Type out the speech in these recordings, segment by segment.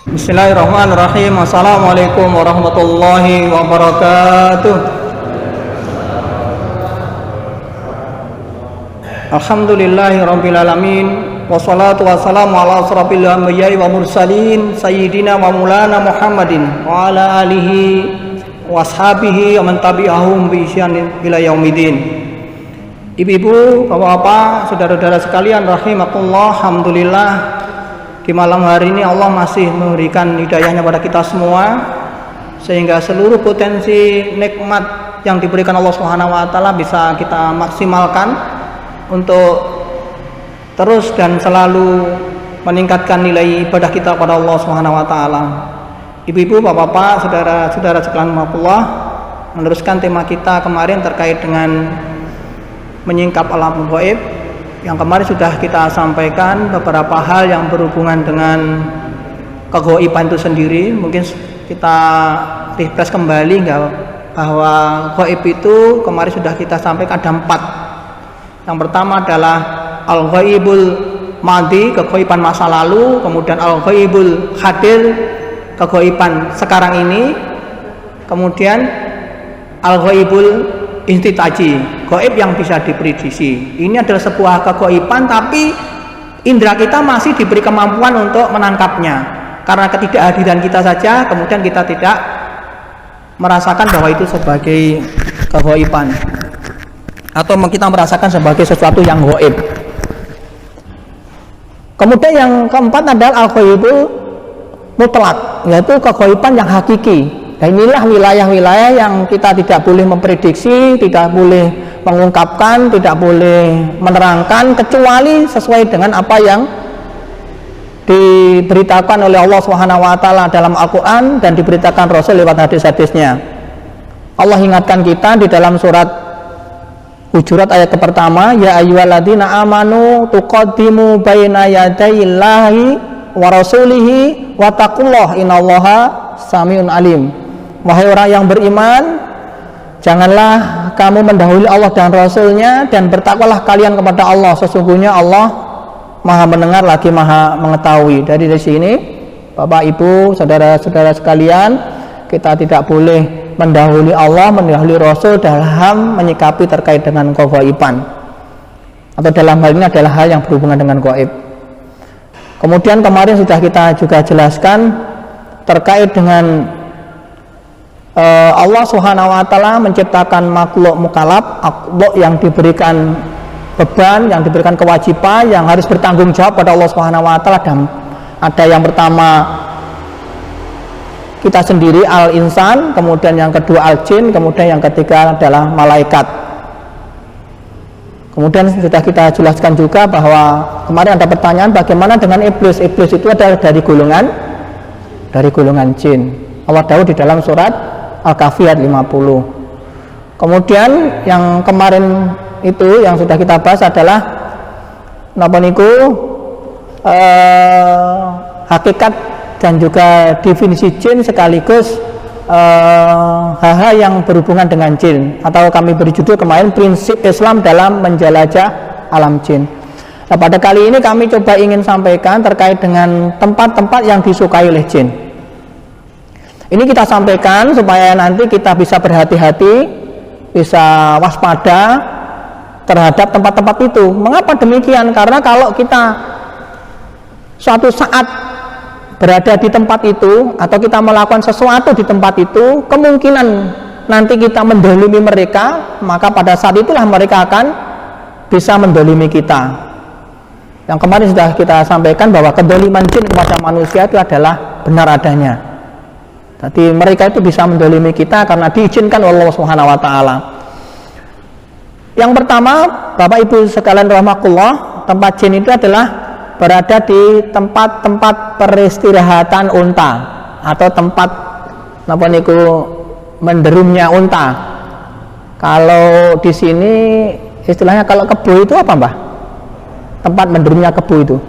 Bismillahirrahmanirrahim. Assalamualaikum warahmatullahi wabarakatuh. Alhamdulillahirabbil alamin. Wassalatu wassalamu ala asrofil anbiya'i wa mursalin sayyidina wa maulana Muhammadin wa ala alihi wa ashabihi wa man tabi'ahum bi ihsan ila yaumidin. Ibu-ibu, bapak-bapak, saudara-saudara sekalian rahimakumullah, alhamdulillah di malam hari ini Allah masih memberikan hidayahnya pada kita semua, sehingga seluruh potensi nikmat yang diberikan Allah Subhanahu wa taala bisa kita maksimalkan untuk terus dan selalu meningkatkan nilai ibadah kita pada Allah Subhanahu wa taala. Ibu-ibu, bapak-bapak, saudara-saudara sekalian rahimakumullah, meneruskan tema kita kemarin terkait dengan menyingkap alam gaib. Yang kemarin sudah kita sampaikan beberapa hal yang berhubungan dengan kegaiban itu sendiri. Mungkin kita refresh kembali bahwa gaib itu kemarin sudah kita sampaikan ada 4. Yang pertama adalah al-ghaibul madi, kegaiban masa lalu, kemudian al-ghaibul hadir, kegaiban sekarang ini, kemudian al-ghaibul istitaji, gaib yang bisa diprediksi. Ini adalah sebuah kegaiban, tapi indera kita masih diberi kemampuan untuk menangkapnya. Karena ketidakhadiran kita saja, kemudian kita tidak merasakan bahwa itu sebagai kegaiban, atau kita merasakan sebagai sesuatu yang gaib. Kemudian yang keempat adalah al-ghaibul mutlak, yaitu kegaiban yang hakiki. Dan inilah wilayah-wilayah yang kita tidak boleh memprediksi, tidak boleh mengungkapkan, tidak boleh menerangkan, kecuali sesuai dengan apa yang diberitakan oleh Allah Subhanahu wa taala dalam Al-Qur'an dan diberitakan Rasul lewat hadis-hadisnya. Allah ingatkan kita di dalam surat Hujurat ayat pertama, ya ayyuhalladzina amanu tuqaddimu baina yadayillahi wa rasulihi wattaqullaha innallaha samiun alim. Wahai orang yang beriman, janganlah kamu mendahului Allah dan Rasulnya, dan bertakwalah kalian kepada Allah, sesungguhnya Allah maha mendengar lagi maha mengetahui. Dari sini Bapak Ibu, saudara-saudara sekalian, kita tidak boleh mendahului Allah, mendahului Rasul dalam menyikapi terkait dengan kegaiban, atau dalam hal ini adalah hal yang berhubungan dengan gaib. Kemudian kemarin sudah kita juga jelaskan terkait dengan Allah Subhanahu wa taala menciptakan makhluk mukallaf, makhluk yang diberikan beban, yang diberikan kewajiban, yang harus bertanggung jawab pada Allah Subhanahu wa taala. Dan ada yang pertama kita sendiri al-insan, kemudian yang kedua al-jin, kemudian yang ketiga adalah malaikat. Kemudian sudah kita jelaskan juga bahwa kemarin ada pertanyaan bagaimana dengan iblis. Iblis itu adalah dari golongan jin. Allah tahu di dalam surat Al-Kahfi ayat 50. Kemudian yang kemarin itu yang sudah kita bahas adalah hakikat dan juga definisi jin, sekaligus hal-hal yang berhubungan dengan jin, atau kami beri judul kemarin prinsip Islam dalam menjelajah alam jin. Nah, pada kali ini kami coba ingin sampaikan terkait dengan tempat-tempat yang disukai oleh jin. Ini kita sampaikan supaya nanti kita bisa berhati-hati, bisa waspada terhadap tempat-tempat itu. Mengapa demikian? Karena kalau kita suatu saat berada di tempat itu, atau kita melakukan sesuatu di tempat itu, kemungkinan nanti kita mendolimi mereka, maka pada saat itulah mereka akan bisa mendolimi kita. Yang kemarin sudah kita sampaikan bahwa kedoliman jin kepada manusia itu adalah benar adanya. Jadi mereka itu bisa mendolimi kita karena diizinkan oleh Allah Subhanahu wa taala. Yang pertama, Bapak Ibu sekalian rahimakumullah, tempat jin itu adalah berada di tempat-tempat peristirahatan unta, atau tempat menderumnya unta. Kalau di sini istilahnya, kalau kebo itu apa, Mbah? Tempat menderumnya kebo itu.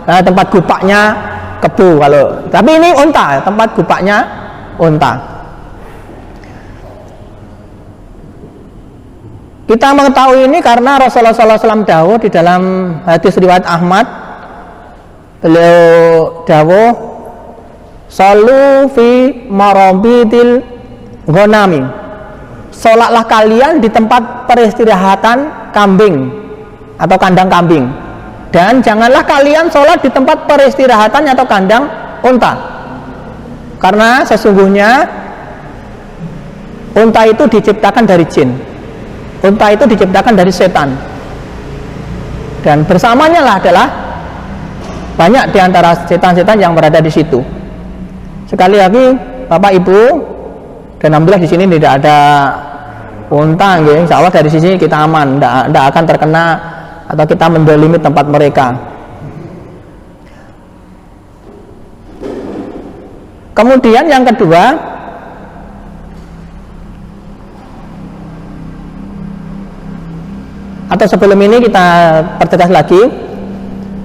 Nah, tempat gupaknya kebo. Kalau tapi ini unta, tempat gupaknya unta. Kita mengetahui ini karena Rasulullah SAW dawuh di dalam hadis riwayat Ahmad, beliau dawuh Sallu fi marabidil ghanami. Salatlah kalian di tempat peristirahatan kambing atau kandang kambing. Dan janganlah kalian sholat di tempat peristirahatan atau kandang unta. Karena sesungguhnya unta itu diciptakan dari jin. Unta itu diciptakan dari setan. Dan bersamanya lah adalah banyak di antara setan-setan yang berada di situ. Sekali lagi, Bapak Ibu, dan alhamdulillah di sini tidak ada unta, ya. Insya Allah dari sini kita aman, tidak akan terkena atau kita mendolimi tempat mereka. Kemudian yang kedua, atau sebelum ini kita pertegas lagi,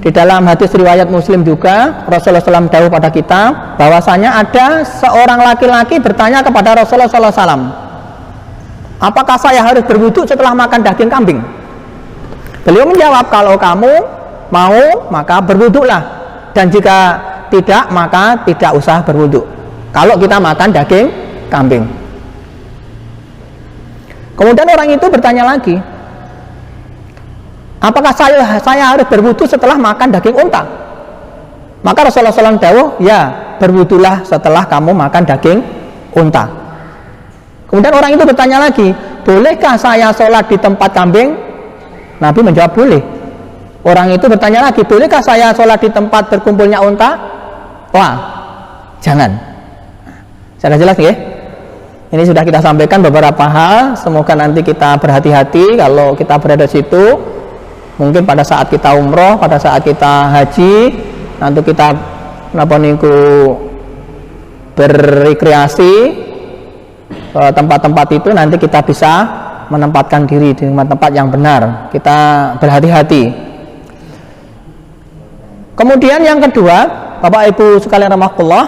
di dalam hadis riwayat Muslim juga Rasulullah SAW dawuh pada kita bahwasanya ada seorang laki-laki bertanya kepada Rasulullah SAW, apakah saya harus berwudu setelah makan daging kambing? Beliau menjawab, kalau kamu mau maka berwudulah, dan jika tidak maka tidak usah berwudu kalau kita makan daging kambing. Kemudian orang itu bertanya lagi, apakah saya harus berwudu setelah makan daging unta? Maka Rasulullah SAW dawuh, ya, berwudulah setelah kamu makan daging unta. Kemudian orang itu bertanya lagi, bolehkah saya sholat di tempat kambing? Nabi menjawab, boleh. Orang itu bertanya lagi, bolehkah saya sholat di tempat berkumpulnya unta? Wah, jangan. Sudah jelas ya? Ini sudah kita sampaikan beberapa hal. Semoga nanti kita berhati-hati kalau kita berada di situ. Mungkin pada saat kita umroh, pada saat kita haji, nanti kita berrekreasi ke tempat-tempat itu, nanti kita bisa menempatkan diri di tempat-tempat yang benar. Kita berhati-hati. Kemudian yang kedua, Bapak Ibu sekalian rahimakumullah,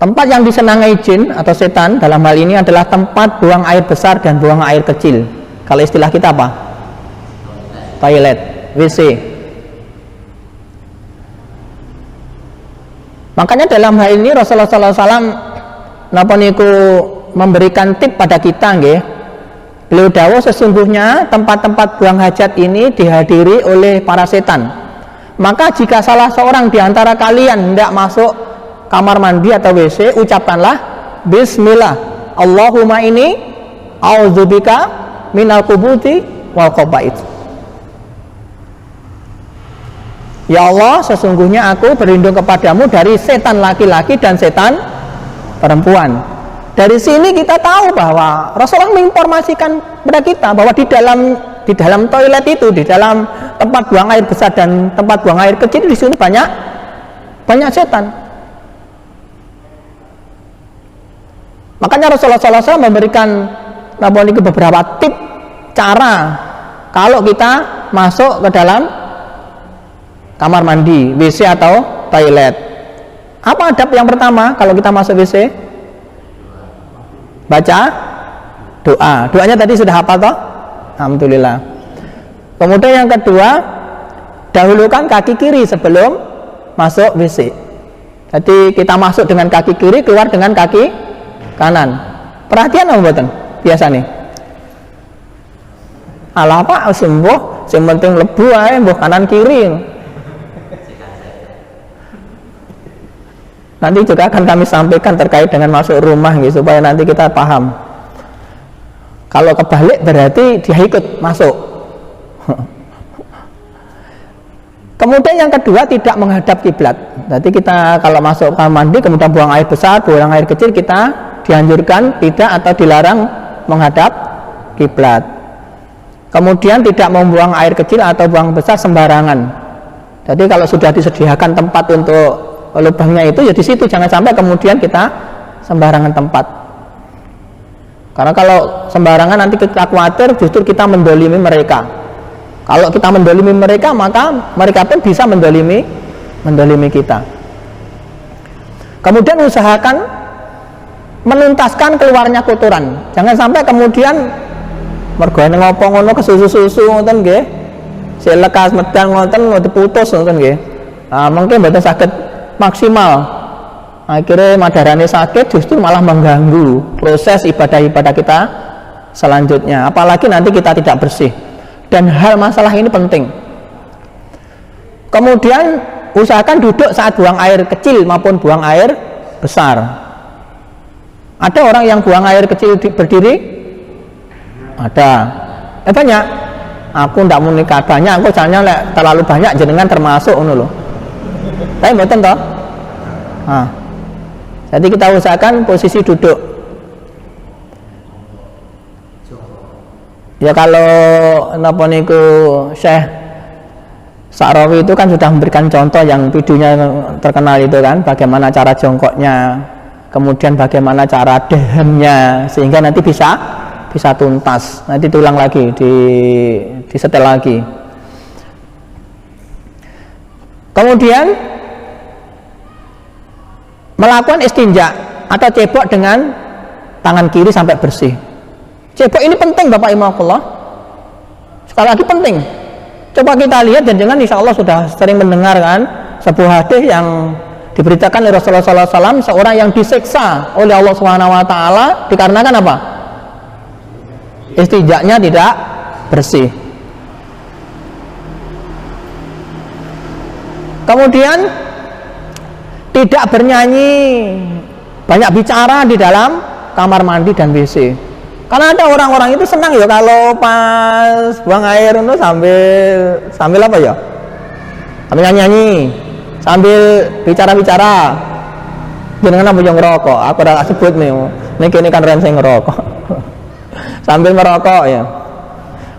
tempat yang disenangi jin atau setan dalam hal ini adalah tempat buang air besar dan buang air kecil. Kalau istilah kita apa? Toilet, WC. Makanya dalam hal ini Rasulullah SAW memberikan tip pada kita, nggih. Beliau dawuh, sesungguhnya tempat-tempat buang hajat ini dihadiri oleh para setan. Maka jika salah seorang di antara kalian hendak masuk kamar mandi atau WC, ucapkanlah bismillah, Allahumma ini a'udzubika minal khubuthi wal khaba'ith. Ya Allah, sesungguhnya aku berlindung kepadamu dari setan laki-laki dan setan perempuan. Dari sini kita tahu bahwa Rasulullah menginformasikan kepada kita bahwa di dalam toilet itu, di dalam tempat buang air besar dan tempat buang air kecil, di sini banyak setan. Makanya Rasulullah SAW memberikan beberapa tip cara kalau kita masuk ke dalam kamar mandi, WC atau toilet. Apa adab yang pertama kalau kita masuk WC? Baca doa. Doanya tadi sudah hafal toh? Alhamdulillah. Kemudian yang kedua, dahulukan kaki kiri sebelum masuk WC. Jadi kita masuk dengan kaki kiri, keluar dengan kaki kanan. Perhatian apa mboten? Biasa nih. Alah Pak, sembuh, sing penting lebu ae mbuh kanan kiri. Nanti juga akan kami sampaikan terkait dengan masuk rumah gitu, supaya nanti kita paham. Kalau kebalik berarti dia ikut masuk. Kemudian yang kedua, tidak menghadap kiblat. Jadi kita kalau masuk kamar mandi kemudian buang air besar, buang air kecil, kita dianjurkan tidak atau dilarang menghadap kiblat. Kemudian tidak membuang air kecil atau buang besar sembarangan. Jadi kalau sudah disediakan tempat untuk lubangnya itu, ya di situ, jangan sampai kemudian kita sembarangan tempat. Karena kalau sembarangan nanti kita khawatir justru kita mendolimi mereka. Kalau kita mendolimi mereka, maka mereka pun bisa mendolimi kita. Kemudian usahakan menuntaskan keluarnya kotoran. Jangan sampai kemudian mergoane ngopo ngono kesusu-susu ngoten nggih. Sik lekas medal ngoten diputus ngoten nggih. Mungkin mboten saged maksimal akhirnya madarane sakit justru malah mengganggu proses ibadah-ibadah kita selanjutnya, apalagi nanti kita tidak bersih. Dan hal masalah ini penting. Kemudian usahakan duduk saat buang air kecil maupun buang air besar. Ada orang yang buang air kecil berdiri? Ada. Banyak. Aku ndak mau nikah banyak, aku soalnya terlalu banyak jenengan termasuk ngono lho. Tapi mboten toh? Nah. Jadi kita usahakan posisi duduk. Ya kalau napa niku Syekh Sa'rawi itu kan sudah memberikan contoh yang videonya terkenal itu kan, bagaimana cara jongkoknya, kemudian bagaimana cara dehennya, sehingga nanti bisa tuntas. Nanti tulang lagi, disetel lagi. Kemudian melakukan istinja atau cebok dengan tangan kiri sampai bersih. Cebok ini penting Bapak Imakullah. Sekali lagi penting. Coba kita lihat, dan jangan insya Allah sudah sering mendengar kan sebuah hadis yang diberitakan oleh Rasulullah SAW, seorang yang disiksa oleh Allah SWT dikarenakan apa? Istinjanya tidak bersih. Kemudian tidak bernyanyi, banyak bicara di dalam kamar mandi dan WC. Karena ada orang-orang itu senang ya kalau pas buang air itu sambil apa ya? Sambil nyanyi, sambil bicara-bicara. Jenengan apa yang ngerokok? Aku udah sebut nih. Ini kan rensing ngerokok. Sambil merokok ya.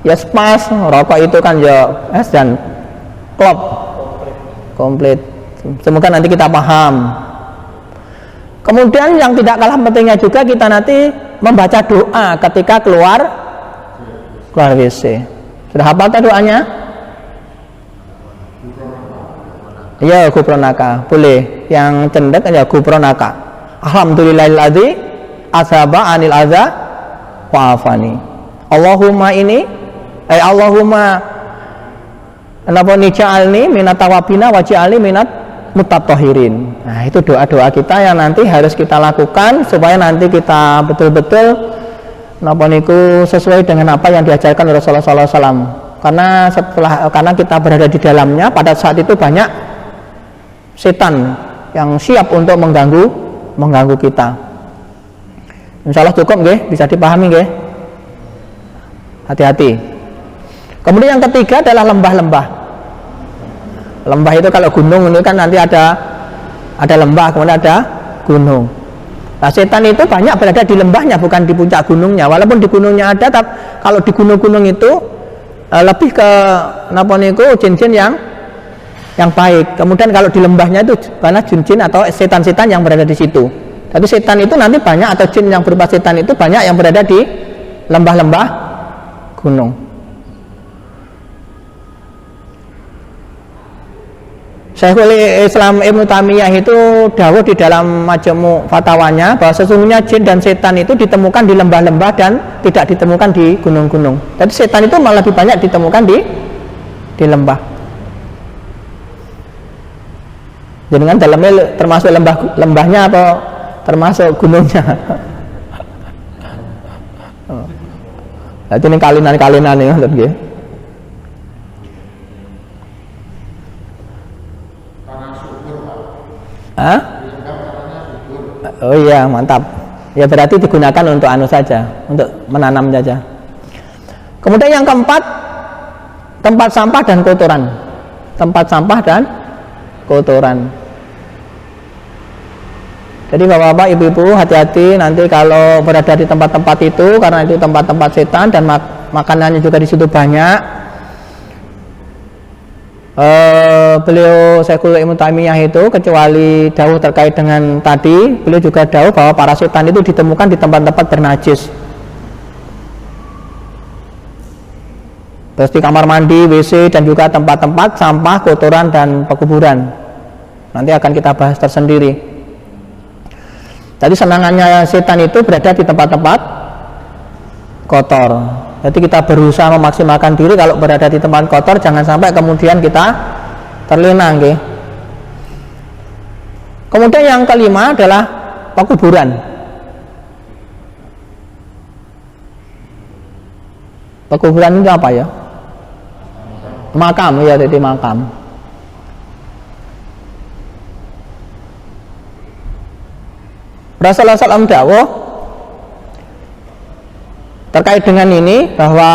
Ya pas rokok itu kan ya es dan klop komplit. Semoga nanti kita paham. Kemudian yang tidak kalah pentingnya juga kita nanti membaca doa ketika keluar WC. Sudah hafal doanya? Ya, gufronaka. Boleh. Yang cendek ya gufronaka. Alhamdulillahilladzi asaba anil adza wa afani. Allahumma ini Allahumma napa nij'alni minat tawabina waj'alni minat mutatahhirin. Nah, itu doa-doa kita yang nanti harus kita lakukan supaya nanti kita betul-betul napa niku sesuai dengan apa yang diajarkan Rasulullah SAW. Karena kita berada di dalamnya, pada saat itu banyak setan yang siap untuk mengganggu kita. Insya Allah cukup nggih, bisa dipahami nggih. Hati-hati. Kemudian yang ketiga adalah lembah-lembah. Lembah itu kalau gunung ini kan nanti ada lembah, kemudian ada gunung. Nah, setan itu banyak berada di lembahnya, bukan di puncak gunungnya. Walaupun di gunungnya ada, tapi kalau di gunung-gunung itu lebih ke napa niku jin-jin yang baik. Kemudian kalau di lembahnya itu karena jin-jin atau setan-setan yang berada di situ. Tapi setan itu nanti banyak, atau jin yang berupa setan itu banyak yang berada di lembah-lembah gunung. Syekhul Islam Ibnu Taimiyah itu dawuh di dalam Majmu' Fatawanya bahwa sesungguhnya jin dan setan itu ditemukan di lembah-lembah dan tidak ditemukan di gunung-gunung. Jadi setan itu malah lebih banyak ditemukan di lembah. Jenengan dalamnya termasuk lembahnya atau termasuk gunungnya? Jadi ini kalinan-kalinan nih, nggih. Hah? Oh iya, mantap. Ya berarti digunakan untuk anu saja, untuk menanam saja. Kemudian yang keempat, tempat sampah dan kotoran. Tempat sampah dan kotoran. Jadi bapak-bapak, ibu-ibu, hati-hati nanti kalau berada di tempat-tempat itu, karena itu tempat-tempat setan dan makanannya juga di situ banyak. Beliau Syekhul Ibnu Taimiyah itu kecuali dawuh terkait dengan tadi, beliau juga dawuh bahwa para setan itu ditemukan di tempat-tempat bernajis. Terus di kamar mandi, WC, dan juga tempat-tempat sampah, kotoran, dan pekuburan. Nanti akan kita bahas tersendiri. Tadi senangannya setan itu berada di tempat-tempat kotor. Jadi kita berusaha memaksimalkan diri kalau berada di tempat kotor, jangan sampai kemudian kita terlena, nggih. Kemudian yang kelima adalah pekuburan. Pekuburan itu apa ya? Makam ya, jadi makam. Rasulullah SAW dawuh terkait dengan ini bahwa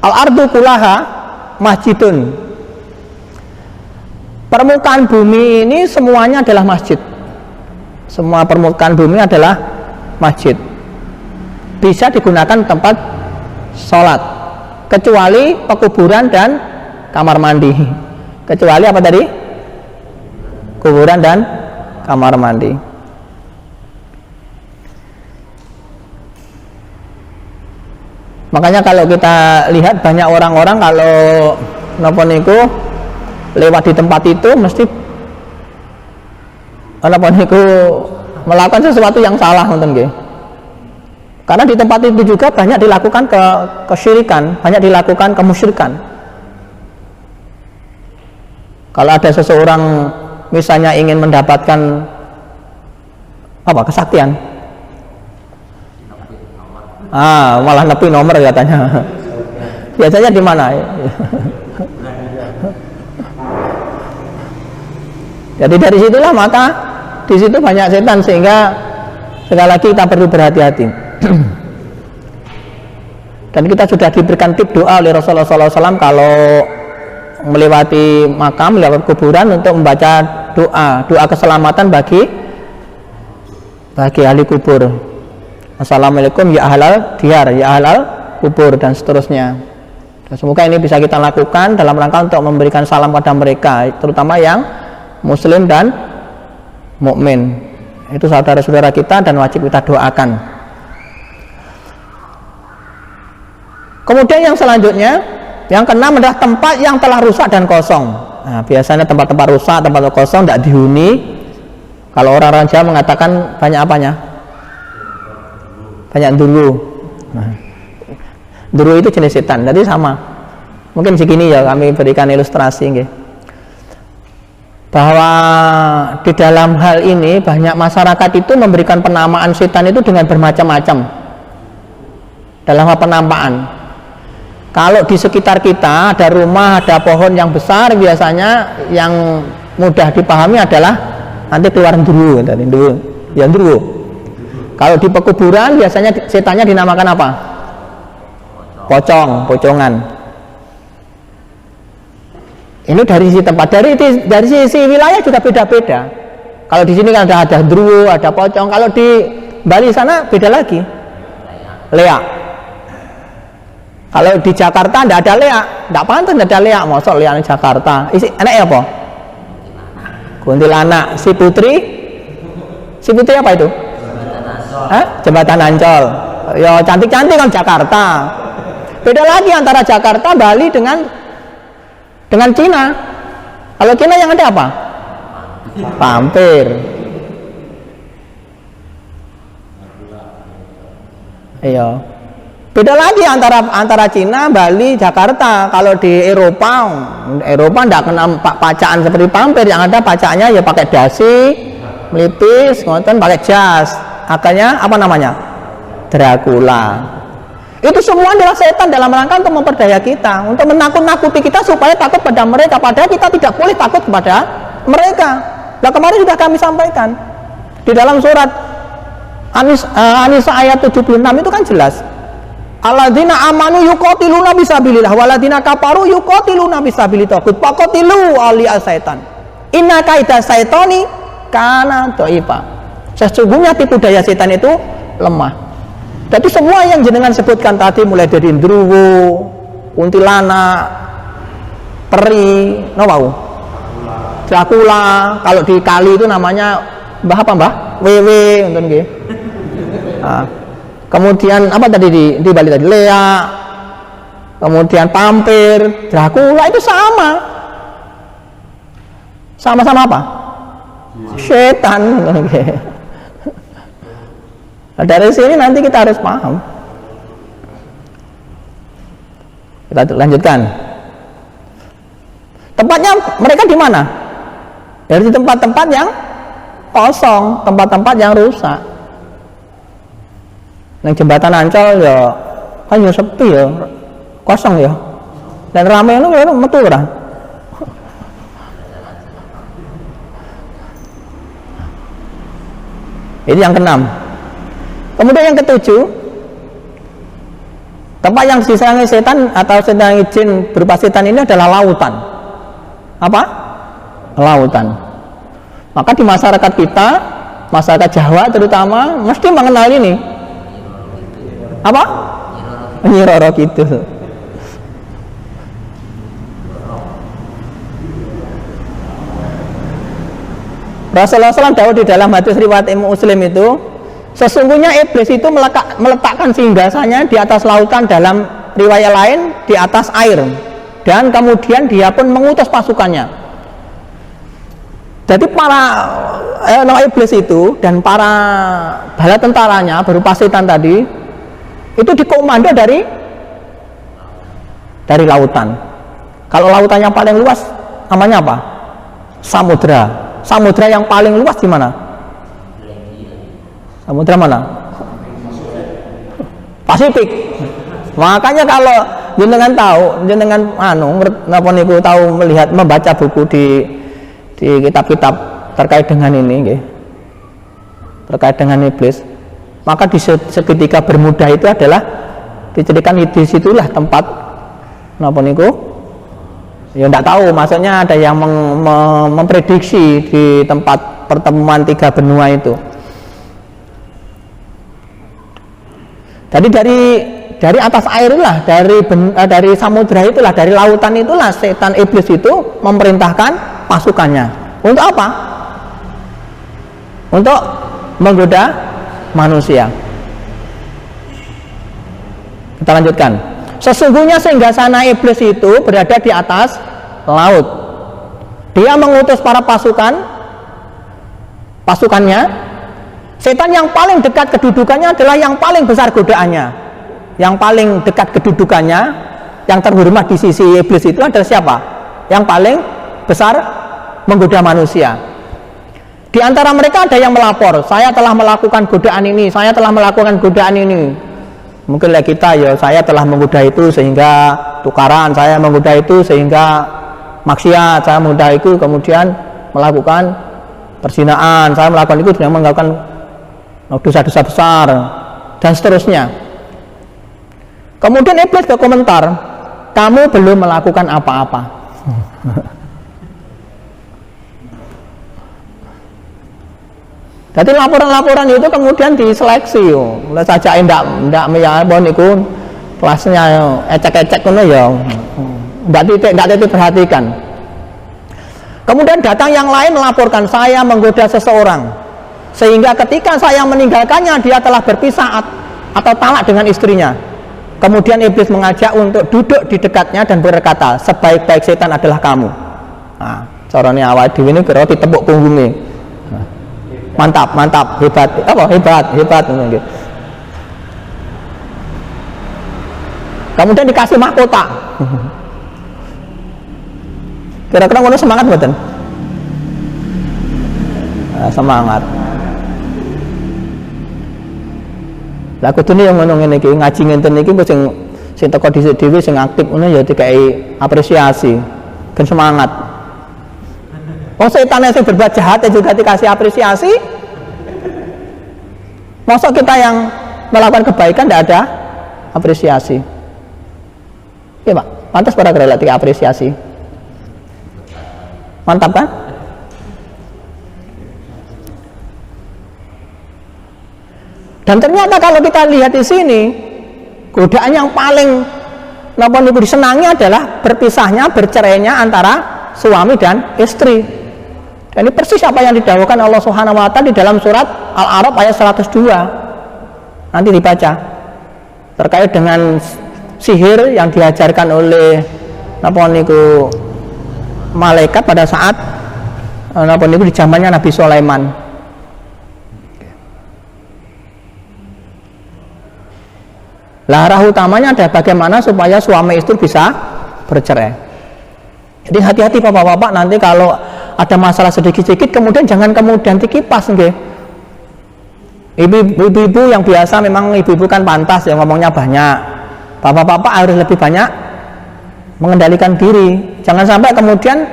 al-ardu kullaha masjidun. Permukaan bumi ini semuanya adalah masjid. Semua permukaan bumi adalah masjid. Bisa digunakan tempat sholat, kecuali pekuburan dan kamar mandi. Kecuali apa tadi? Kuburan dan kamar mandi. Makanya kalau kita lihat banyak orang-orang kalau napa niku lewat di tempat itu mesti napa niku melakukan sesuatu yang salah, ngoten nggih. Karena di tempat itu juga banyak dilakukan kesyirikan, banyak dilakukan kemusyrikan. Kalau ada seseorang misalnya ingin mendapatkan apa kesaktian, malah nepi nomor katanya. Biasanya di mana? Jadi dari situlah maka di situ banyak setan, sehingga sekali lagi kita perlu berhati-hati. Dan kita sudah diberikan tip doa oleh Rasulullah SAW kalau melewati makam, melewati kuburan untuk membaca doa keselamatan bagi ahli kubur. Assalamualaikum ya ahlal diyar, ya ahlal kubur, dan seterusnya. Dan semoga ini bisa kita lakukan dalam rangka untuk memberikan salam pada mereka, terutama yang muslim dan mukmin. Itu saudara-saudara kita dan wajib kita doakan. Kemudian yang selanjutnya, yang keenam adalah tempat yang telah rusak dan kosong. Nah, biasanya tempat-tempat rusak, tempat kosong tidak dihuni. Kalau orang-orang Jawa mengatakan banyak apanya? Banyak dulu. Nah, dulu itu jenis setan, jadi sama. Mungkin segini ya kami berikan ilustrasi, nggih. Bahwa di dalam hal ini banyak masyarakat itu memberikan penamaan setan itu dengan bermacam-macam. Dalam hal penamaan, kalau di sekitar kita ada rumah, ada pohon yang besar, biasanya yang mudah dipahami adalah nanti keluar nduru, ya nduru. Kalau di pekuburan biasanya setannya dinamakan apa? Pocongan. Ini dari sisi tempat, dari sisi wilayah juga beda-beda. Kalau di sini kan ada nduru, ada pocong. Kalau di Bali sana beda lagi, leak. Kalau di Jakarta tidak ada leak, tidak pantas tidak ada leak. Mosok leak di Jakarta. Isi enaknya apa? Kuntilanak. Si putri apa itu? Jembatan Ancol. Ya cantik-cantik kan Jakarta. Beda lagi antara Jakarta, Bali dengan Cina. Kalau Cina yang ada apa? Pampir. Iya. Beda lagi antara Cina, Bali, Jakarta. Kalau di Eropa tidak kena pacaan seperti pampir. Yang ada pacaannya ya pakai dasi, melipis, ngoten, pakai jas. Akhirnya apa namanya? Dracula. Itu semua adalah setan dalam rangka untuk memperdaya kita, untuk menakut-nakuti kita supaya takut pada mereka. Padahal kita tidak boleh takut kepada mereka. Nah, kemarin sudah kami sampaikan di dalam surat An-Nisa ayat 76 itu kan jelas. Alladzina amanu yuqatiluna fisabilillah waladina kafaru yuqatiluna fisabilit taghut faqatilu awliya syaitan. Inna kaida syaitani kana dhaifa. Sesungguhnya tipu daya setan itu lemah. Jadi semua yang jenengan sebutkan tadi, mulai dari ndruwo, kuntilanak, peri, Dracula. Kalau di kali itu namanya Mbah apa Mbah? Wewe, nonton nggih. Nah, kemudian apa tadi di Bali tadi? Lea. Kemudian pampir, Dracula itu sama-sama apa? Setan, nonton nggih. Nah, dari sini nanti kita harus paham. Kita lanjutkan. Tempatnya mereka di mana? Dari tempat-tempat yang kosong, tempat-tempat yang rusak. Nang jembatan Ancol ya kan ya sepi ya, kosong ya. Dan ramai itu ya metu ora. Itu yang keenam. Kemudian yang ketujuh, tempat yang diserangi setan atau setan jin berupa setan ini adalah lautan. Apa? Lautan. Maka di masyarakat kita, masyarakat Jawa terutama, mesti mengenal ini. Apa? Nyi Roro Kidul. Rasulullah SAW dawuh di dalam hadis riwayat Imam Muslim itu, sesungguhnya iblis itu meletakkan singgasananya di atas lautan, dalam riwayat lain di atas air, dan kemudian dia pun mengutus pasukannya. Jadi para iblis itu dan para bala tentaranya berupa setan tadi itu dikomando dari lautan. Kalau lautan yang paling luas namanya apa? Samudra. Samudra yang paling luas di mana? Samudra mana? Pasifik. Makanya kalau jenengan tahu, jenengan napa niku tahu melihat membaca buku di kitab-kitab terkait dengan ini nggih. Terkait dengan iblis, maka di seketika Bermuda itu adalah diceritakan di situlah tempat napa niku. Ya enggak tahu, maksudnya ada yang memprediksi di tempat pertemuan tiga benua itu. Jadi dari atas air itulah, dari samudra itulah, dari lautan itulah setan iblis itu memerintahkan pasukannya. Untuk apa? Untuk menggoda manusia. Kita lanjutkan. Sesungguhnya singgasana iblis itu berada di atas laut. Dia mengutus para pasukannya. Setan yang paling dekat kedudukannya adalah yang paling besar godaannya. Yang paling dekat kedudukannya, yang terhormat di sisi iblis itu adalah siapa? Yang paling besar menggoda manusia. Di antara mereka ada yang melapor, saya telah melakukan godaan ini, saya telah melakukan godaan ini. Mungkin lah kita ya, saya telah menggoda itu sehingga tukaran, saya menggoda itu sehingga maksiat, saya menggoda itu kemudian melakukan perzinaan, saya melakukan itu dengan melakukan dosa-dosa besar dan seterusnya. Kemudian iblis berkomentar, kamu belum melakukan apa-apa. Jadi laporan-laporan itu kemudian diseleksi, mulai saja ndak meyabon itu kelasnya ecek-ecek kono ya, ndak titik perhatikan. Kemudian datang yang lain melaporkan, saya menggoda seseorang, sehingga ketika saya meninggalkannya dia telah berpisah atau talak dengan istrinya. Kemudian iblis mengajak untuk duduk di dekatnya dan berkata, sebaik-baik setan adalah kamu. Nah, caranya awal dhewe ini kira ditepuk punggungnya. Mantap, hebat, hebat. Kemudian dikasih mahkota. Kira-kira ngono semangat mboten? Semangat. Lah kudune yang ngono ngene iki, ngaji ngenten iki sing teko dhisik dhewe sing aktif ngono ya dikai apresiasi. Kan semangat. Oh, setan yang berbuat jahat juga dikasih apresiasi. Masa kita yang melakukan kebaikan tidak ada apresiasi? Iya Pak, pantas para relatif apresiasi. Mantap kan? Dan ternyata kalau kita lihat di sini, godaan yang paling disenangi adalah berpisahnya, bercerainya antara suami dan istri. Dan ini persis apa yang didawuhkan Allah Subhanahu wa Ta'ala di dalam surat Al-A'raf ayat 102. Nanti dibaca terkait dengan sihir yang diajarkan oleh malaikat pada saat di zamannya Nabi Sulaiman. Lah arah utamanya adalah bagaimana supaya suami istri bisa bercerai. Jadi hati-hati bapak-bapak, nanti kalau ada masalah sedikit-sedikit kemudian jangan kemudian dikipas nggih. Ibu-ibu yang biasa, memang ibu-ibu kan pantas ya ngomongnya banyak. Bapak-bapak harus lebih banyak mengendalikan diri. Jangan sampai kemudian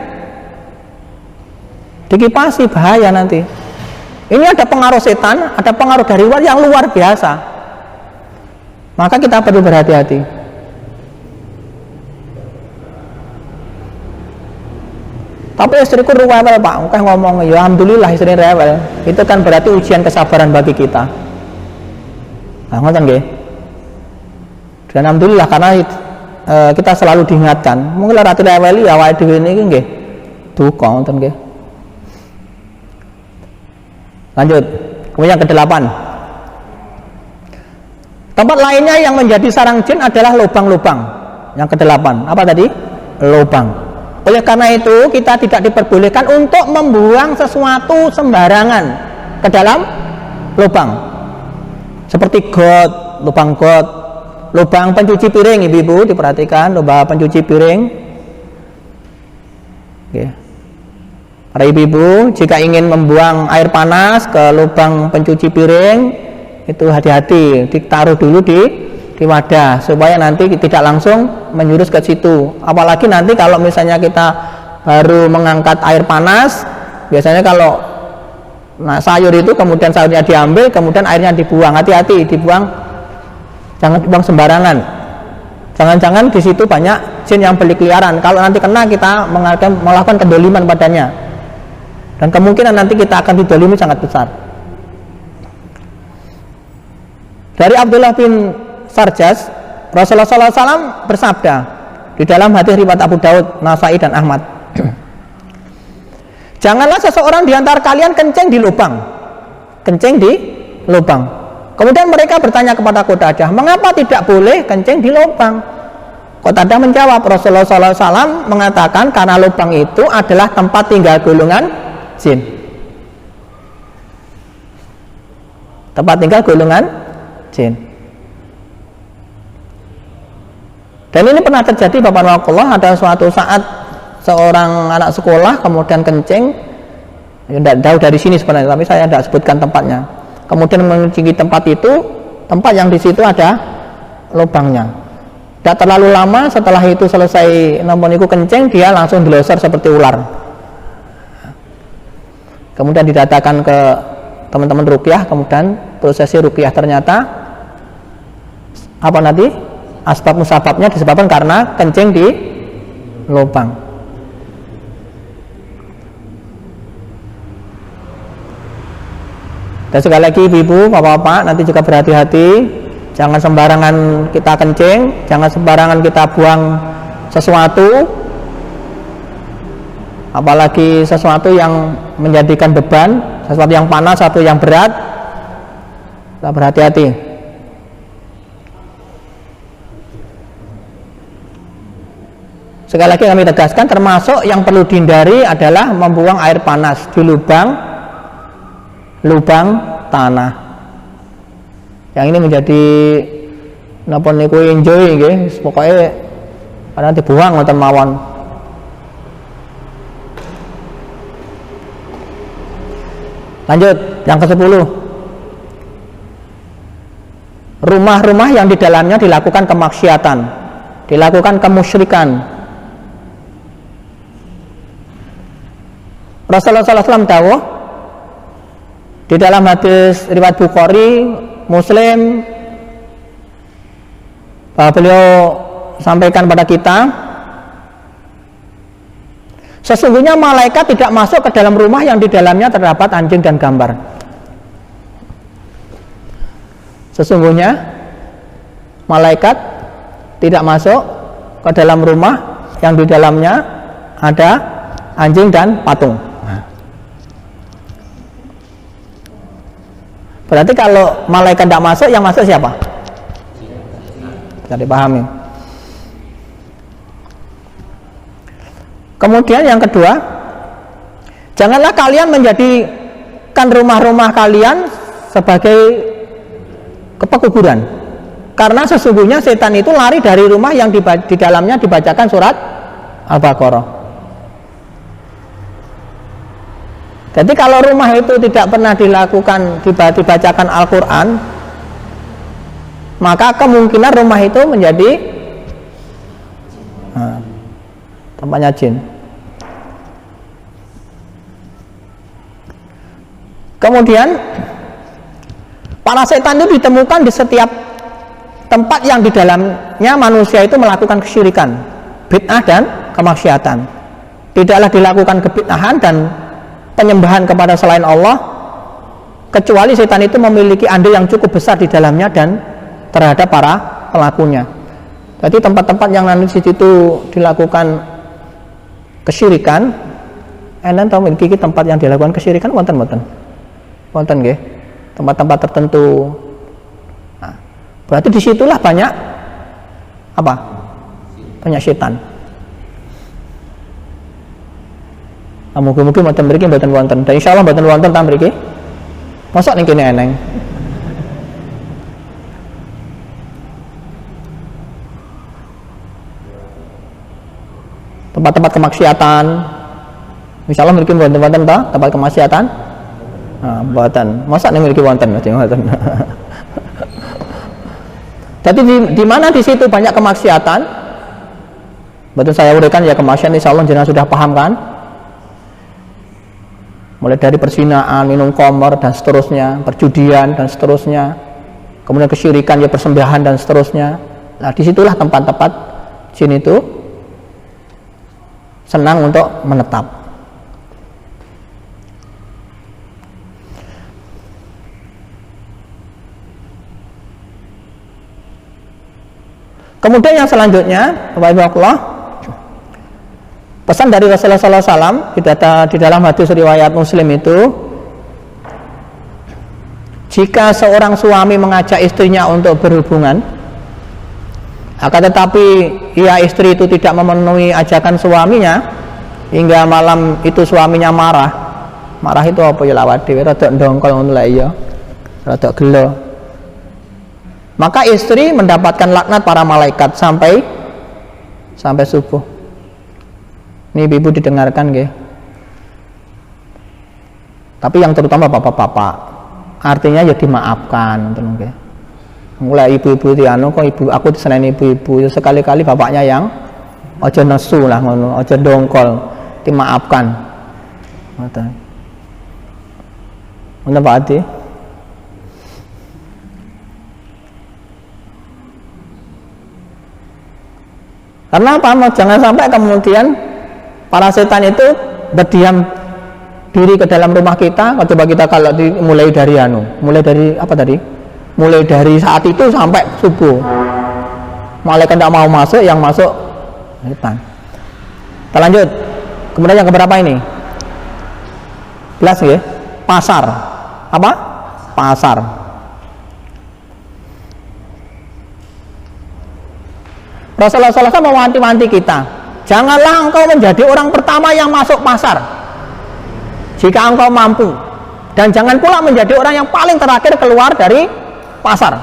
dikipasi, bahaya nanti. Ini ada pengaruh setan, ada pengaruh dari luar yang luar biasa. Maka kita perlu berhati-hati. Tapi istriku rewel Pak, kayak ngomong, ya alhamdulillah istri rewel. Itu kan berarti ujian kesabaran bagi kita. Nah, ngoten nggih. Dan alhamdulillah karena kita selalu diingatkan. Mungkin ratu reweli awake dhewe niki nggih. Duka ngoten nggih. Lanjut. Kemudian yang ke-8. Tempat lainnya yang menjadi sarang jin adalah lubang-lubang. Yang ke-8. Apa tadi? Lubang. Oleh karena itu kita tidak diperbolehkan untuk membuang sesuatu sembarangan ke dalam lubang. Seperti got, lubang got, lubang pencuci piring, ibu-ibu diperhatikan, lubang pencuci piring. Oke. Para ibu-ibu jika ingin membuang air panas ke lubang pencuci piring, itu hati-hati, ditaruh dulu di wadah supaya nanti tidak langsung menjurus ke situ. Apalagi nanti kalau misalnya kita baru mengangkat air panas, biasanya kalau sayur itu kemudian sayurnya diambil kemudian airnya dibuang, hati-hati dibuang, jangan dibuang sembarangan. Jangan-jangan di situ banyak jin yang berkeliaran. Kalau nanti kena kita melakukan kedoliman padanya, dan kemungkinan nanti kita akan didolimi sangat besar. Dari Abdullah bin Sarjas, Rasulullah SAW bersabda di dalam hadis riwayat Abu Daud, Nasai dan Ahmad, janganlah seseorang di antara kalian kencing di lubang. Kencing di lubang. Kemudian mereka bertanya kepada Qatadah, mengapa tidak boleh kencing di lubang? Qatadah menjawab, Rasulullah SAW mengatakan karena lubang itu adalah tempat tinggal golongan jin. Tempat tinggal golongan jin. Dan ini pernah terjadi Bapak Allah, ada suatu saat seorang anak sekolah kemudian kencing, tidak jauh dari sini sebenarnya, tapi saya tidak sebutkan tempatnya. Kemudian mengunjungi tempat itu, tempat yang di situ ada lubangnya. Tidak terlalu lama setelah itu selesai namun itu kencing, dia langsung dilosor seperti ular. Kemudian didatakan ke teman-teman ruqyah, kemudian prosesi ruqyah ternyata apa nanti? Asbab musababnya disebabkan karena kencing di lubang. Dan sekali lagi ibu-ibu, bapak-bapak, nanti juga berhati-hati, jangan sembarangan kita kencing, jangan sembarangan kita buang sesuatu, apalagi sesuatu yang menjadikan beban, sesuatu yang panas, sesuatu yang berat. Kita berhati-hati. Sekali lagi kami tegaskan, termasuk yang perlu dihindari adalah membuang air panas di lubang tanah. Yang ini menjadi napa niku enjoy nggih, pokoke karena dibuang ngoten mawon. Lanjut yang ke-10. Rumah-rumah yang di dalamnya dilakukan kemaksiatan, dilakukan kemusyrikan. Rasulullah SAW dawuh di dalam hadis riwayat Bukhari, Muslim, beliau sampaikan pada kita, sesungguhnya malaikat tidak masuk ke dalam rumah yang di dalamnya terdapat anjing dan gambar. Sesungguhnya malaikat tidak masuk ke dalam rumah yang di dalamnya ada anjing dan patung. Berarti kalau malaikat tidak masuk, yang masuk siapa? Bisa dipahami. Kemudian yang kedua, janganlah kalian menjadikan rumah-rumah kalian sebagai kepekuburan, karena sesungguhnya setan itu lari dari rumah yang di dalamnya dibacakan surat Al-Baqarah. Jadi kalau rumah itu tidak pernah dibacakan Al-Quran, maka kemungkinan rumah itu menjadi tempatnya jin. Kemudian para setan itu ditemukan di setiap tempat yang di dalamnya manusia itu melakukan kesyirikan, bid'ah dan kemaksiatan. Tidaklah dilakukan kebid'ahan dan penyembahan kepada selain Allah kecuali setan itu memiliki andil yang cukup besar di dalamnya dan terhadap para pelakunya. Jadi tempat-tempat yang nanti di situ dilakukan kesyirikan, enten tahu memiliki tempat yang dilakukan kesyirikan wonten nggih, tempat-tempat tertentu. Nah, berarti disitulah banyak apa? Banyak setan. Mungkin mboten mriki mboten wonten. Dan insyaallah mboten wonten ta mriki. Mosok ning kene eneng. Tempat-tempat kemaksiatan. Insyaallah mriki mboten wonten ta tempat kemaksiatan? Nah, mboten. Mosok ning mriki wonten mboten. Jadi di mana di situ banyak kemaksiatan? Betul saya uraikan ya, kemaksiatan insyaallah jenengan sudah paham kan? Mulai dari perzinaan, minum khamr dan seterusnya, perjudian dan seterusnya, kemudian kesyirikan, ya persembahan dan seterusnya. Nah, disitulah tempat-tempat jin itu senang untuk menetap. Kemudian yang selanjutnya, Bapak Ibu Allah, pesan dari Rasulullah SAW di dalam hadis riwayat Muslim itu, jika seorang suami mengajak istrinya untuk berhubungan, akan tetapi istri itu tidak memenuhi ajakan suaminya, hingga malam itu suaminya marah itu apa ya lawat dhewe rada ndongkol ngono lek ya, rada gelo, maka istri mendapatkan laknat para malaikat sampai subuh. Ini ibu didengarkan nggih. Tapi yang terutama bapak-bapak, artinya ya dimaafkan ngoten nggih. Mulai ibu-ibu itu kok aku diseneni ibu-ibu, sekali-kali bapaknya yang aja nesu lah ngono, aja dongkol, dimaafkan. Ngoten. Ngoten Pak Adi. Karena apa? Jangan sampai kemudian para setan itu berdiam diri ke dalam rumah kita. Coba kita kalau mulai dari apa tadi? Mulai dari saat itu sampai subuh. Malaikat tidak mau masuk, yang masuk setan. Kita lanjut. Kemudian yang keberapa ini? Belas ya? Pasar. Apa? Pasar. Rasulullah SAW mewanti-wanti kita, janganlah engkau menjadi orang pertama yang masuk pasar jika engkau mampu, dan jangan pula menjadi orang yang paling terakhir keluar dari pasar,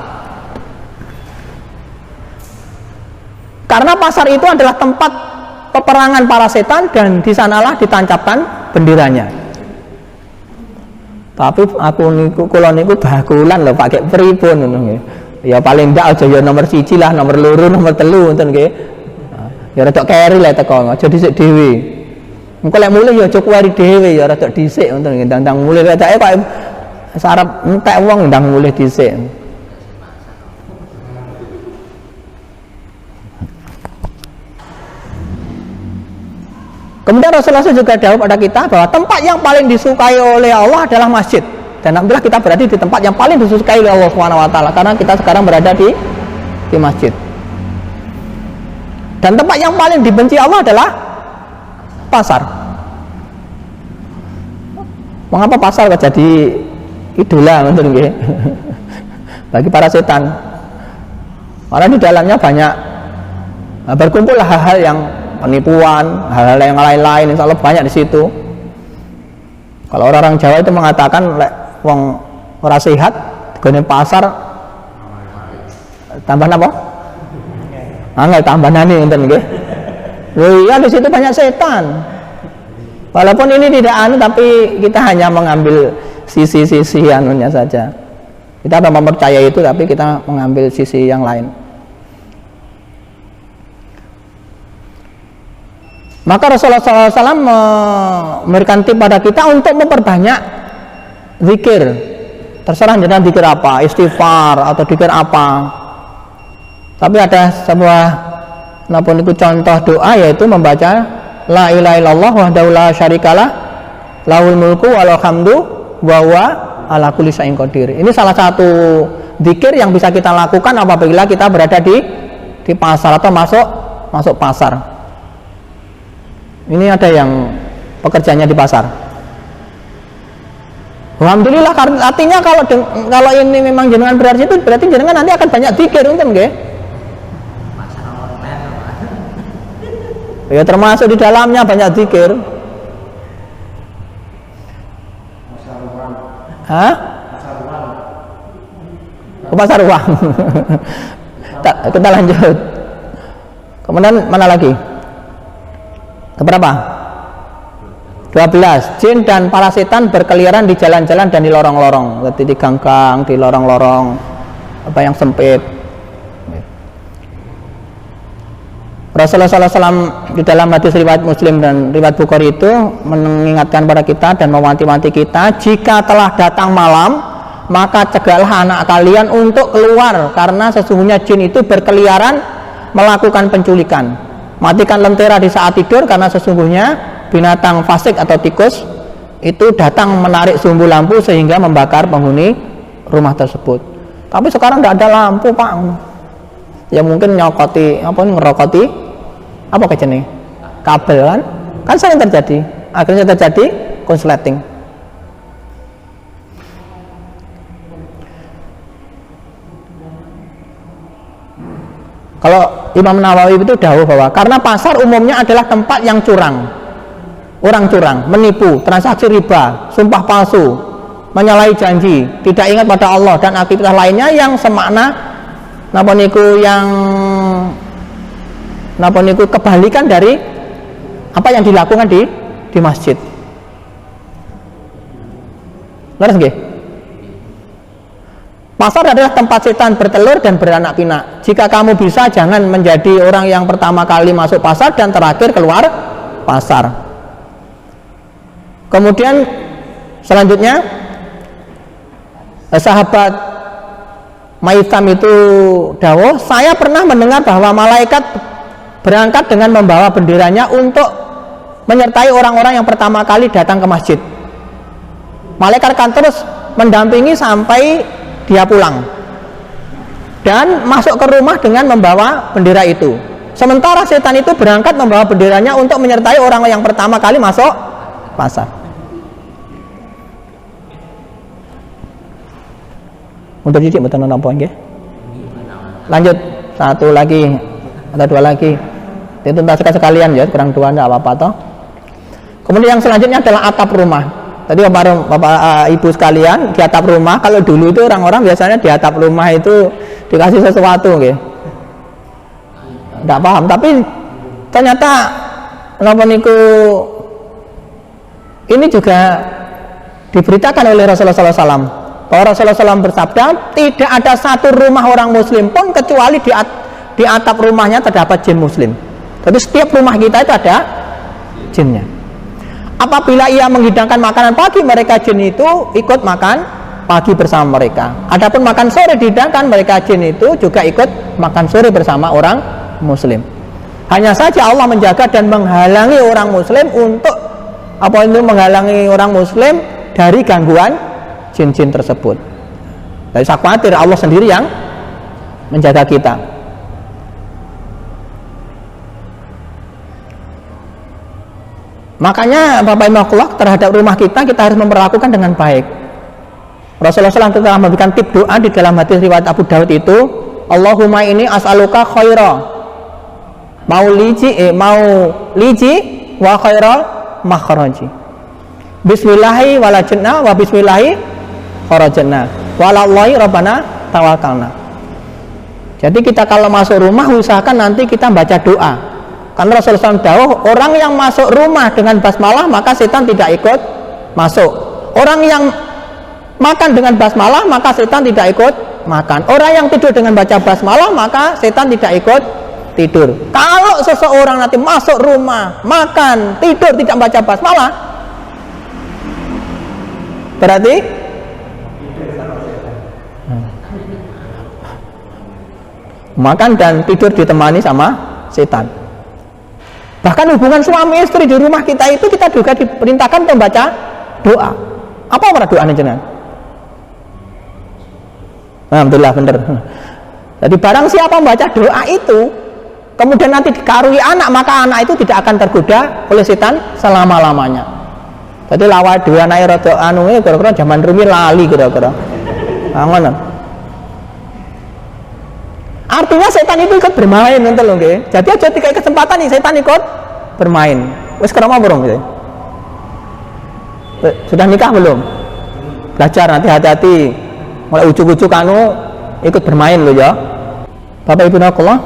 karena pasar itu adalah tempat peperangan para setan dan di sanalah ditancapkan benderanya. Tapi aku niku kula niku bakulan lho pakai pripun ngono nggih. Ya paling ndak aja ya nomor 1 lah, nomor 2, nomor 3 ngoten nggih. Ya rada keri lah teko, aja dhisik dhewe. Engko lek mulih ya aja kuwari dhewe, ya rada dhisik ngoten nggih, ndang mulih retake kok sarep entek wong ndang mulih dhisik. Kemudian Rasulullah juga jawab pada kita bahwa tempat yang paling disukai oleh Allah adalah masjid. Dan alhamdulillah kita berada di tempat yang paling disukai oleh Allah SWT, karena kita sekarang berada di masjid. Dan tempat yang paling dibenci Allah adalah pasar. Mengapa pasar kok jadi idola bagi para setan? Karena di dalamnya banyak berkumpul hal-hal yang penipuan, hal-hal yang lain-lain, insya Allah banyak di situ. Kalau orang Jawa itu mengatakan wong ora sehat gone pasar tambah apa? Angel tambanane enten nggih. Lho iya di situ banyak setan. Walaupun ini tidak anu, tapi kita hanya mengambil sisi-sisi anunya saja. Kita memang percaya itu, tapi kita mengambil sisi yang lain. Maka Rasulullah SAW memberikan tip pada kita untuk memperbanyak zikir. Terserah jenengan zikir apa, istighfar atau zikir apa. Tapi ada sebuah contoh doa, yaitu membaca la ilaha illallah wahdahu la syarikalah lahul mulku walal hamdu wa huwa ala kulli syai'in qadir. Ini salah satu zikir yang bisa kita lakukan apabila kita berada di pasar atau masuk pasar. Ini ada yang pekerjaannya di pasar. Alhamdulillah, artinya kalau ini memang jenengan berarti itu berarti jenengan nanti akan banyak zikir, unten nggih? Ya termasuk di dalamnya banyak zikir. Hah? Ke pasar uang. Kita lanjut. Kemudian mana lagi? Keberapa? 12. Jin dan para setan berkeliaran di jalan-jalan dan di lorong-lorong, seperti di gang-gang, di lorong-lorong apa yang sempit. Rasulullah SAW di dalam hadis riwayat Muslim dan riwayat Bukhari itu mengingatkan pada kita dan mewanti-wanti kita, jika telah datang malam, maka cegahlah anak kalian untuk keluar, karena sesungguhnya jin itu berkeliaran melakukan penculikan. Matikan lentera di saat tidur, karena sesungguhnya binatang fasik atau tikus itu datang menarik sumbu lampu sehingga membakar penghuni rumah tersebut. Tapi sekarang tidak ada lampu, Pak. Ya mungkin ngerokoti apa kecene? Kabel kan sering terjadi. Akhirnya terjadi konsleting. Kalau Imam Nawawi itu dawuh bahwa karena pasar umumnya adalah tempat yang curang, orang curang, menipu, transaksi riba, sumpah palsu, menyalahi janji, tidak ingat pada Allah dan aktivitas lainnya yang semakna napa niku kebalikan dari apa yang dilakukan di masjid. Leres nggih? Pasar adalah tempat setan bertelur dan beranak pinak. Jika kamu bisa, jangan menjadi orang yang pertama kali masuk pasar dan terakhir keluar pasar. Kemudian selanjutnya sahabat Maitham itu dawuh, saya pernah mendengar bahwa malaikat berangkat dengan membawa benderanya untuk menyertai orang-orang yang pertama kali datang ke masjid. Malaikat akan terus mendampingi sampai dia pulang dan masuk ke rumah dengan membawa bendera itu. Sementara setan itu berangkat membawa benderanya untuk menyertai orang yang pertama kali masuk pasar. Untuk didik betul nampak nggih. Lanjut, satu lagi atau dua lagi. Itu sekalian ya, kurang dua enggak apa-apa toh. Kemudian yang selanjutnya adalah atap rumah. Tadi bapak ibu sekalian, di atap rumah, kalau dulu itu orang-orang biasanya di atap rumah itu dikasih sesuatu, gitu. Tidak paham, tapi ternyata ini juga diberitakan oleh Rasulullah SAW bahwa Rasulullah SAW bersabda, tidak ada satu rumah orang muslim pun kecuali di atap rumahnya terdapat jin muslim. Jadi setiap rumah kita itu ada jinnya. Apabila ia menghidangkan makanan pagi, mereka jin itu ikut makan pagi bersama mereka. Adapun makan sore dihidangkan, mereka jin itu juga ikut makan sore bersama orang muslim. Hanya saja Allah menjaga dan menghalangi orang muslim menghalangi orang muslim dari gangguan jin-jin tersebut. Jadi saya khawatir Allah sendiri yang menjaga kita. Makanya Bapak Ibu terhadap rumah kita harus memperlakukan dengan baik. Rasulullah SAW telah memberikan tip doa di dalam hadis riwayat Abu Daud itu, Allahumma ini as'aluka khaira mau liji wa khairal makhraji. Bismillahi walajna wa bismillahi kharajna walallahi rabbana tawakkalna. Jadi kita kalau masuk rumah usahakan nanti kita baca doa. Karena Rasulullah SAW dawuh, orang yang masuk rumah dengan basmalah maka setan tidak ikut masuk. Orang yang makan dengan basmalah maka setan tidak ikut makan. Orang yang tidur dengan baca basmalah maka setan tidak ikut tidur. Kalau seseorang nanti masuk rumah, makan, tidur tidak baca basmalah, berarti makan dan tidur ditemani sama setan. Bahkan hubungan suami istri di rumah kita itu kita juga diperintahkan membaca doa. Apa para doa jenengan? Alhamdulillah benar. Jadi barang siapa membaca doa itu, kemudian nanti dikaruniai anak, maka anak itu tidak akan tergoda oleh setan selama-lamanya. Jadi lawa dua anak rada anu kira-kira zaman rumi lali kira-kira. Ngono. Artinya setan itu ikut bermain nanti loh, nggih. Jadi aja dikai kesempatan nih setan ikut bermain. Wis kerama burung gitu. Sudah nikah belum? Belajar nanti hati-hati. Mulai ujuk-ujuk anu ikut bermain loh ya. Bapak Ibu nakallah,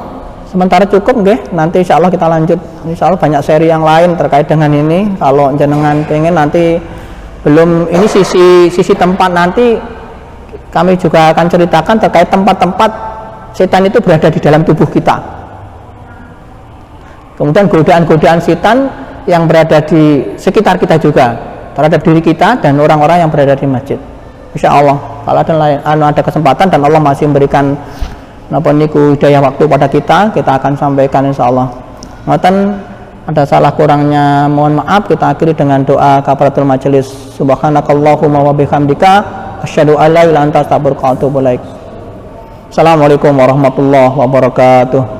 sementara cukup nggih. Nanti insya Allah kita lanjut. Insya Allah banyak seri yang lain terkait dengan ini. Kalau jenengan pengen nanti belum ini sisi tempat nanti kami juga akan ceritakan terkait tempat-tempat setan itu berada di dalam tubuh kita. Kemudian godaan-godaan setan yang berada di sekitar kita juga, terhadap diri kita dan orang-orang yang berada di masjid. Insya Allah kalau ada kesempatan dan Allah masih memberikan hidayah waktu pada kita akan sampaikan insya Allah. Ngoten ada salah kurangnya mohon maaf. Kita akhiri dengan doa kafaratul majelis. Subhanakallahumma wa bihamdika asyhadu an la ilaha illa anta astaghfiruka wa atubu ilaik. Assalamualaikum warahmatullahi wabarakatuh.